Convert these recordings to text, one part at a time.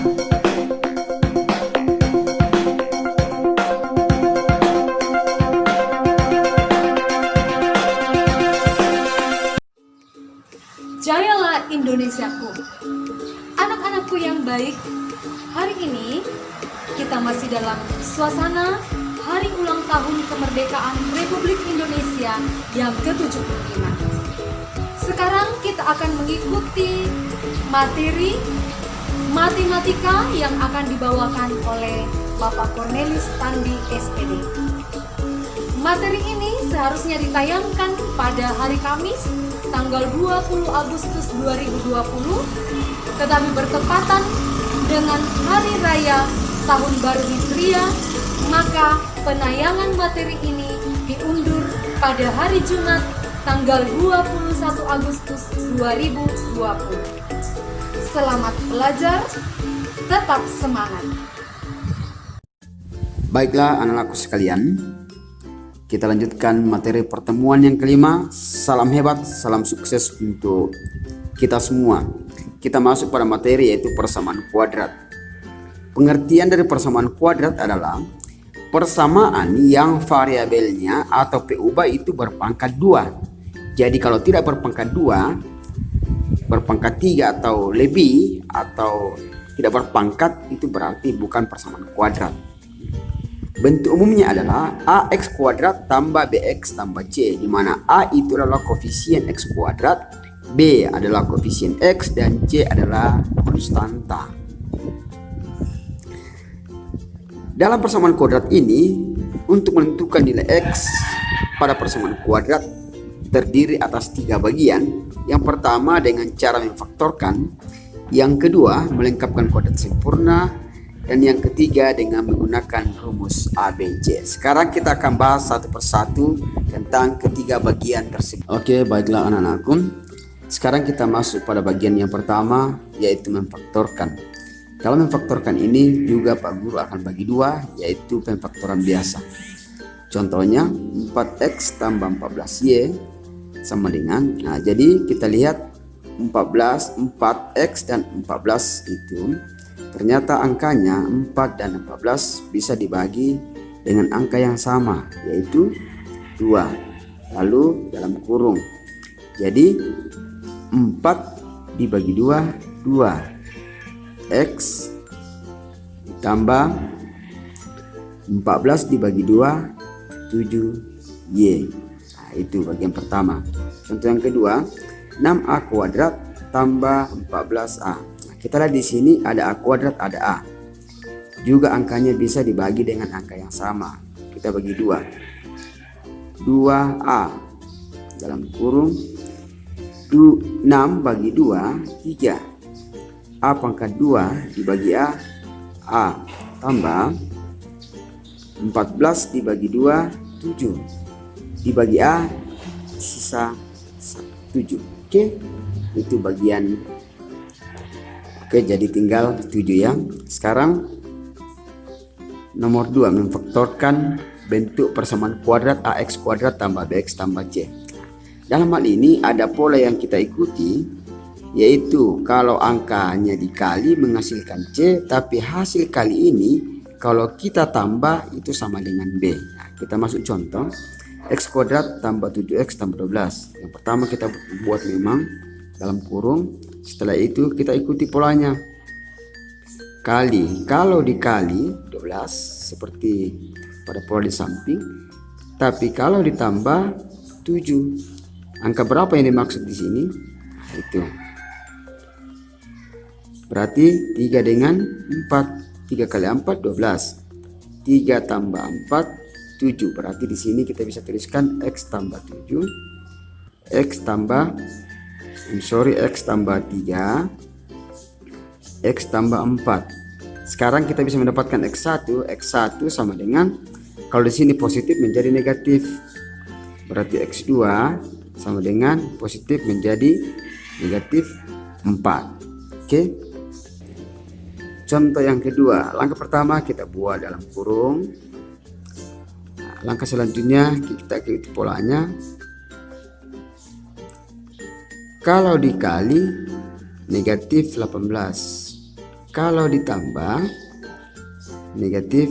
Jayalah Indonesiaku. Anak-anakku yang baik, hari ini kita masih dalam suasana hari ulang tahun kemerdekaan Republik Indonesia yang ke-75. Sekarang kita akan mengikuti materi matematika yang akan dibawakan oleh Bapak Cornelis Tandi SPD. Materi ini seharusnya ditayangkan pada hari Kamis tanggal 20 Agustus 2020, tetapi bertepatan dengan Hari Raya Tahun Baru Hijriah, maka penayangan materi ini diundur pada hari Jumat tanggal 21 Agustus 2020. Selamat belajar, tetap semangat. Baiklah anak-anakku sekalian, kita lanjutkan materi pertemuan yang kelima. Salam hebat, salam sukses untuk kita semua. Kita masuk pada materi yaitu persamaan kuadrat. Pengertian dari persamaan kuadrat adalah persamaan yang variabelnya atau PU itu berpangkat 2. Jadi kalau tidak berpangkat 2, berpangkat 3 atau lebih, atau tidak berpangkat, itu berarti bukan persamaan kuadrat. Bentuk umumnya adalah AX kuadrat tambah BX tambah C, di mana A itu adalah koefisien X kuadrat, B adalah koefisien X, dan C adalah konstanta. Dalam persamaan kuadrat ini, untuk menentukan nilai X pada persamaan kuadrat terdiri atas 3 bagian. Yang pertama dengan cara memfaktorkan, yang kedua melengkapkan kuadrat sempurna, dan yang ketiga dengan menggunakan rumus ABC. Sekarang kita akan bahas satu persatu tentang ketiga bagian tersebut. Oke, baiklah anak-anakku. Sekarang kita masuk pada bagian yang pertama, yaitu memfaktorkan. Kalau memfaktorkan ini juga Pak Guru akan bagi 2, yaitu pemfaktoran biasa. Contohnya 4X tambah 14Y sama dengan, jadi kita lihat 4X dan 14 itu ternyata angkanya 4 dan 14 bisa dibagi dengan angka yang sama, yaitu 2. Lalu dalam kurung. Jadi 4 dibagi 2, 2. X ditambah 14 dibagi 2, 7Y. Nah, itu bagian pertama. Contoh yang kedua, 6A kuadrat tambah 14A. Kita lihat di sini ada A kuadrat, ada A. Juga angkanya bisa dibagi dengan angka yang sama. Kita bagi 2. 2A dalam kurung 6 bagi 2, 3. A pangkat 2 dibagi A, A tambah 14 dibagi 2, 7. Dibagi A sisa 7. Oke, itu bagian. Oke, jadi tinggal 7 ya. Sekarang nomor 2, memfaktorkan bentuk persamaan kuadrat AX kuadrat tambah BX tambah C. Dalam hal ini ada pola yang kita ikuti, yaitu kalau angkanya dikali menghasilkan C, tapi hasil kali ini kalau kita tambah itu sama dengan B. Nah, kita masuk contoh. X kuadrat tambah 7X tambah 12. Yang pertama kita buat memang dalam kurung. Setelah itu kita ikuti polanya. Kali, kalau dikali 12 seperti pada pola di samping, tapi kalau ditambah 7. Angka berapa yang dimaksud di sini? Nah, itu. Berarti 3 dengan 4. 3 kali 4 12. 3 tambah 4 7. Berarti di sini kita bisa tuliskan X tambah 7, X tambah X tambah 3, X tambah 4. Sekarang kita bisa mendapatkan X1 sama dengan, kalau di sini positif menjadi negatif, berarti X2 sama dengan positif menjadi negatif 4. Oke. Contoh yang kedua, langkah pertama kita buat dalam kurung. Langkah selanjutnya kita ikuti polanya. Kalau dikali negatif 18, Kalau ditambah negatif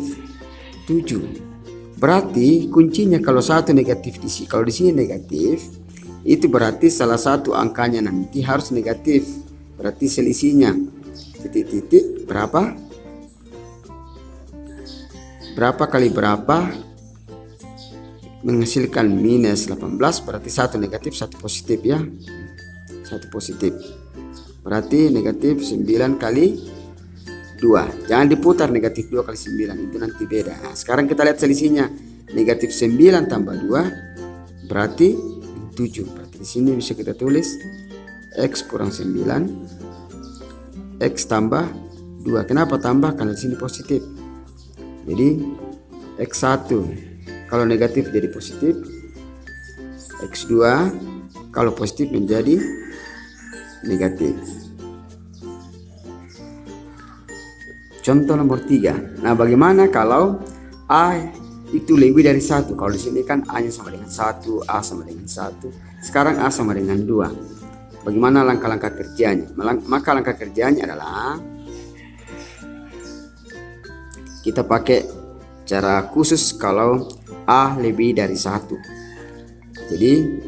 7. Berarti kuncinya kalau satu negatif di sini, kalau di sini negatif, itu berarti salah satu angkanya nanti harus negatif. Berarti selisihnya titik-titik berapa? Berapa kali berapa menghasilkan minus 18, berarti satu negatif satu positif ya. Satu positif. Berarti negatif 9 kali 2. Jangan diputar negatif 2 kali 9, itu nanti beda. Nah, sekarang kita lihat selisihnya. Negatif 9 tambah 2 berarti 7. Berarti di sini bisa kita tulis X kurang 9 X tambah 2. Kenapa tambah? Karena di sini positif. Jadi X1 kalau negatif jadi positif, X2 kalau positif menjadi negatif. Contoh nomor 3. Nah, bagaimana kalau A itu lebih dari 1? Kalau di sini kan A-nya sama dengan 1, A sama dengan 1. Sekarang A sama dengan 2. Bagaimana langkah-langkah kerjanya? Maka langkah kerjanya adalah kita pakai cara khusus kalau A lebih dari 1. Jadi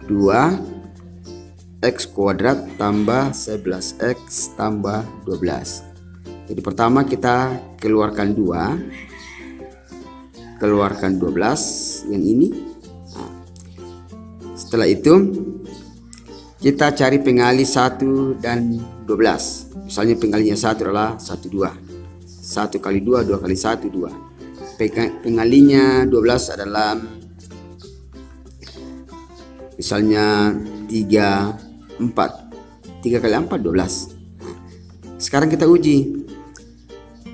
2x kuadrat tambah 11x tambah 12. Jadi pertama kita keluarkan 2, keluarkan 12 yang ini. Nah, setelah itu kita cari pengali 1 dan 12. Misalnya pengalinya 1 adalah 1, 2. 1 kali 2, 2 kali 1, 2. Pengalinya 12 adalah misalnya 3, 4. 3 kali 4, 12. Sekarang kita uji.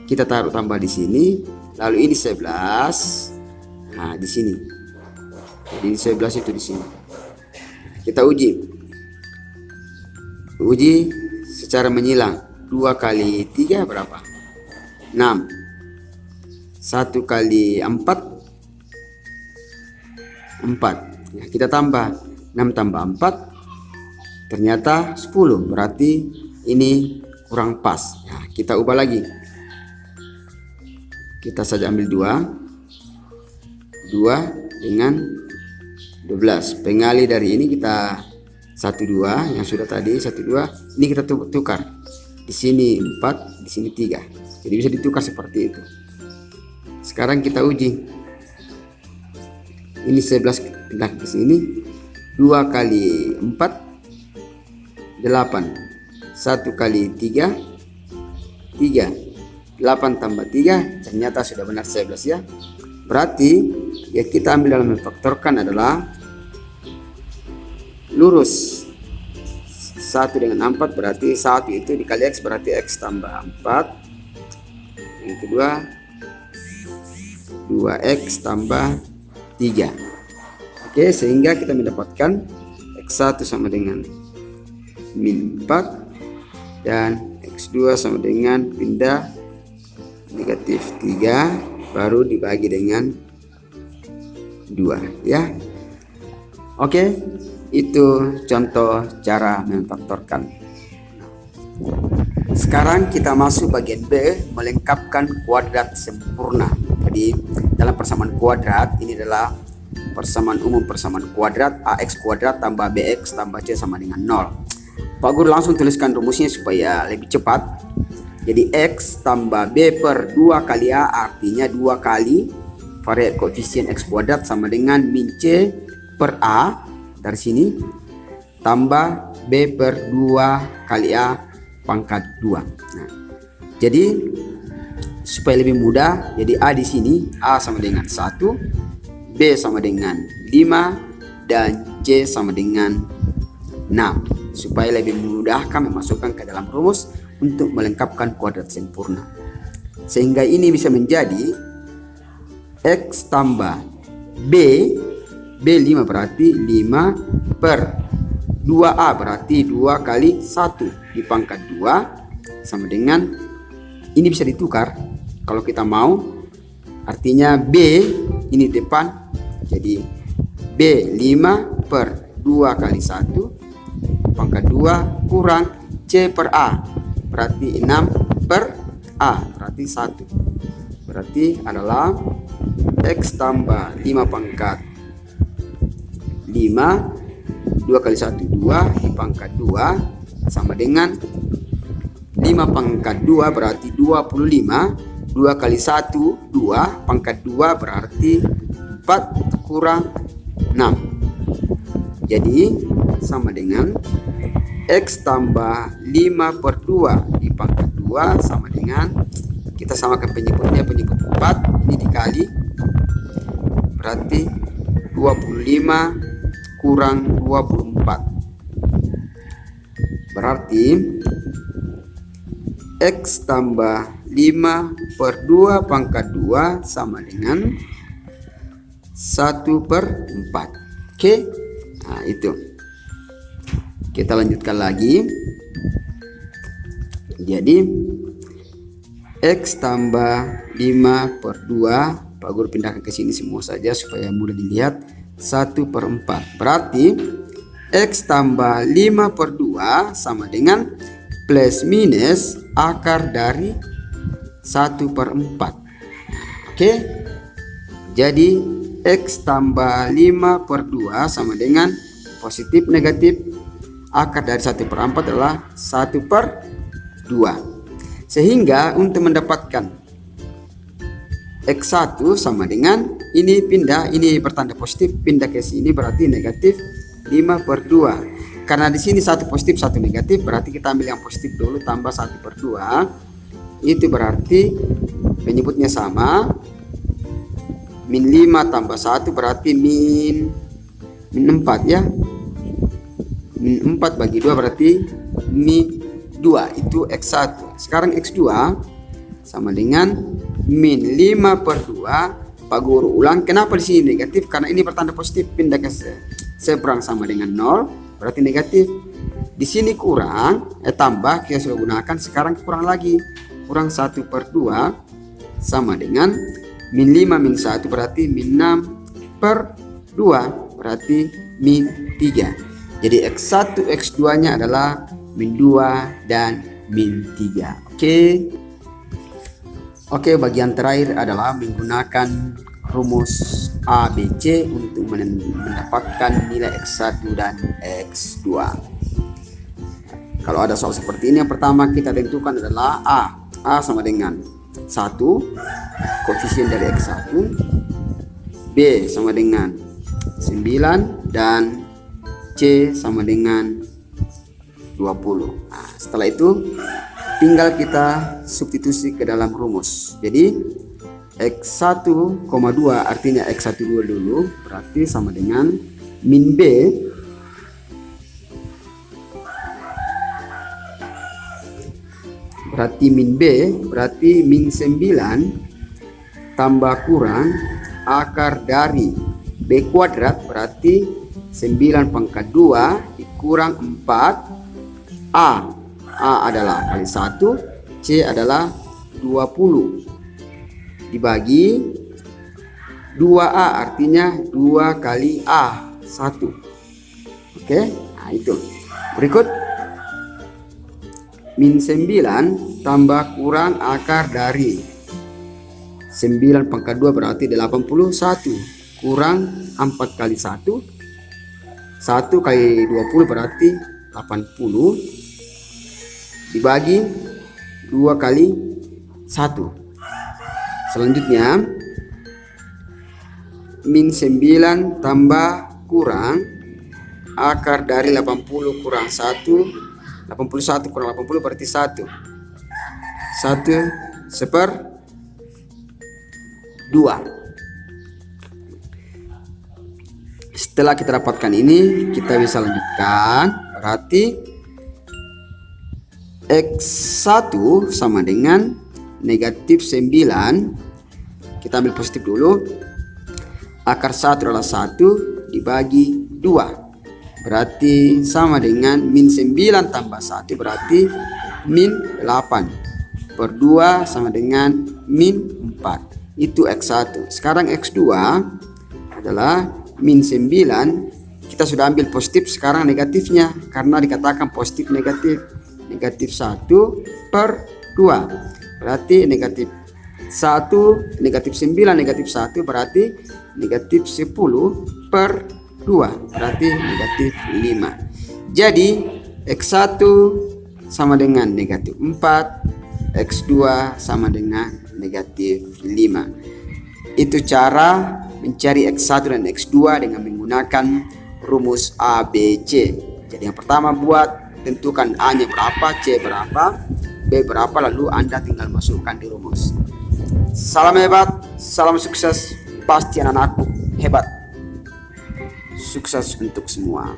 Kita taruh tambah di sini, lalu ini 11. Nah, di sini. Jadi 11 itu di sini. Kita uji. Uji secara menyilang. 2 kali 3 berapa? 6. 1 kali 4 4. Ya, kita tambah 6 tambah 4 ternyata 10. Berarti ini kurang pas. Ya, kita ubah lagi. Kita saja ambil 2 dengan 12. Pengali dari ini kita 1, 2 yang sudah tadi 1, 2. Ini kita tukar. Di sini 4, di sini 3. Jadi bisa ditukar seperti itu. Sekarang kita uji. Ini 11 pindah ke sini. 2 kali 4 8. 1 kali 3 3. 8 tambah 3 ternyata sudah benar 11 ya. Berarti ya kita ambil dalam memfaktorkan adalah lurus. 1 dengan 4 berarti 1 itu dikali X berarti X tambah 4. Yang kedua 2X tambah 3. Oke, sehingga kita mendapatkan X1 sama dengan min 4 dan X2 sama dengan pindah negatif 3 baru dibagi dengan 2 ya. Oke, itu contoh cara memfaktorkan. Sekarang kita masuk bagian B, melengkapkan kuadrat sempurna. Jadi dalam persamaan kuadrat ini adalah persamaan umum, persamaan kuadrat AX kuadrat tambah BX tambah C sama dengan 0. Pak Guru langsung tuliskan rumusnya supaya lebih cepat. Jadi X tambah B per 2 kali A artinya 2 kali variat koefisien X kuadrat sama dengan min C per A dari sini tambah B per 2 kali A pangkat 2. Nah, jadi supaya lebih mudah, jadi A di sini A sama dengan 1, B sama dengan 5 dan C sama dengan 6. Supaya lebih memudahkan memasukkan ke dalam rumus untuk melengkapkan kuadrat sempurna. Sehingga ini bisa menjadi X tambah B, B5 berarti 5 per 2A berarti 2 kali 1 dipangkat 2 sama dengan, ini bisa ditukar kalau kita mau, artinya B ini depan, jadi B5 per 2 kali 1 pangkat 2 kurang C per A berarti 6 per A, berarti 1. Berarti adalah X tambah 5 pangkat 5, 2 kali 1, 2, di pangkat 2 sama dengan 5 pangkat 2 berarti 25, 2 kali 1, 2, pangkat 2 berarti 4 kurang 6. Jadi sama dengan X tambah 5 per 2 di pangkat 2 sama dengan, kita samakan penyebutnya, penyebut 4, ini dikali, berarti 25 kurang 24. Berarti X tambah 5 per 2 pangkat 2 sama dengan 1 per 4. Oke, nah itu. Kita lanjutkan lagi. Jadi X tambah 5 per 2, Pak Guru pindahkan ke sini semua saja supaya mudah dilihat, 1 per 4. Berarti X tambah 5 per 2 sama dengan plus minus akar dari 1 per 4. Oke, jadi X tambah 5 per 2 sama dengan positif negatif akar dari 1 per 4 adalah 1 per 2. Sehingga untuk mendapatkan X1 sama dengan ini pindah, ini bertanda positif, pindah ke sini berarti negatif 5 per 2. Karena di sini 1 positif 1 negatif, berarti kita ambil yang positif dulu tambah 1 per 2. Itu berarti penyebutnya sama. Min 5 tambah 1 berarti min 4 ya. Min 4 bagi 2 berarti min 2, itu X1. Sekarang X2 sama dengan min 5 per 2. Pak Guru ulang, kenapa di sini negatif? Karena ini bertanda positif, pindah ke seberang sama dengan 0, berarti negatif. Di sini kurang, tambah, kita sudah gunakan, sekarang kurang lagi. Kurang 1 per 2 sama dengan min 5 min 1 berarti min 6 per 2 berarti min 3. Jadi X1 X2 nya adalah min 2 dan min 3. Oke, bagian terakhir adalah menggunakan rumus ABC untuk mendapatkan nilai X1 dan X2. Kalau ada soal seperti ini, yang pertama kita tentukan adalah A sama dengan 1, koefisien dari X1, B sama dengan 9, dan C sama dengan 20. Nah, setelah itu tinggal kita substitusi ke dalam rumus. Jadi X1,2 artinya X12 dulu, berarti sama dengan min B berarti min B berarti min 9 tambah kurang akar dari B kuadrat berarti 9 pangkat 2 dikurang 4. A adalah kali 1, C adalah 20 dibagi 2A artinya 2 kali A1. Oke, nah itu. Berikut min 9 tambah kurang akar dari 9 pangkat 2 berarti 81 kurang 4 kali 1, 1 kali 20 berarti 80 dibagi 2 kali 1. Selanjutnya min 9 tambah kurang akar dari 80 kurang 1, 81 kurang 80 berarti 1 per 2. Setelah kita dapatkan ini, kita bisa lanjutkan. Berarti X1 sama dengan negatif 9. Kita ambil positif dulu. Akar 1 adalah 1 dibagi 2. Berarti sama dengan min 9 tambah 1 berarti min 8. Per 2 sama dengan min 4. Itu X1. Sekarang X2 adalah min 9. Kita sudah ambil positif, sekarang negatifnya. Karena dikatakan positif negatif. Negatif 1 per 2. Berarti negatif 1, negatif 9, negatif 1 berarti negatif 10 per 2 berarti negatif 5. Jadi X1 sama dengan negatif 4, X2 sama dengan negatif 5. Itu cara mencari X1 dan X2 dengan menggunakan rumus ABC. Jadi yang pertama tentukan A-nya berapa, C berapa, B berapa, lalu Anda tinggal masukkan di rumus. Salam hebat, salam sukses, pasti anak-anakku hebat. Sukses untuk semua.